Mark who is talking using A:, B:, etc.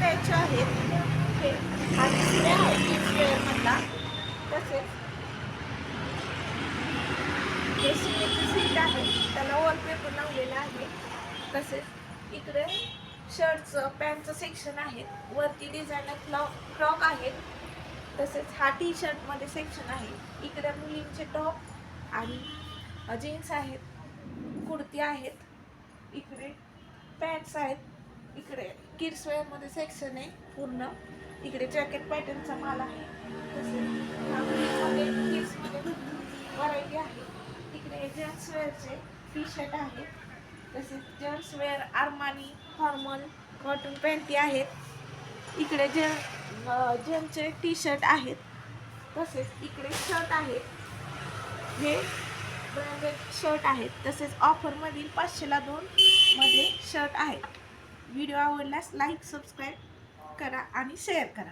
A: घ्यायचे आहेत. हे हा डिस्प्ले आहे किड्स मधला. तसेच हे सीट आहे, त्याला वॉलपेपर लावलेला आहे. तसेच इकडे शर्टचं पॅन्टचं सेक्शन आहे. वरती डिझायनर फ्रॉक आहेत. तसेच हा टी शर्ट मध्ये सेक्शन आहे. इकडे मुलींचे टॉप आणि जीन्स आहेत, कुर्ती आहेत. इकडे पॅन्ट्स आहेत. इकडे किड्स वेअर मध्ये सेक्शन आहे पूर्ण. इकडे जॅकेट पॅटर्नचा माल आहे. तसेच किड्स मध्ये व्हरायटी आहे. इकडे जेंट्स वेअरचे टी शर्ट आहेत. तसेच gents wear Armani formal cotton पॅन्टी आहेत. इकडे जेंट्सचे टी शर्ट आहेत. तसेच इकडे शर्ट आहेत. हे ब्रँडेड शर्ट आहेत. तसेच ऑफरमधील 500ला 2 मध्ये शर्ट आहेत. व्हिडिओ आवडल्यास लाईक सबस्क्राईब करा आणि शेअर करा.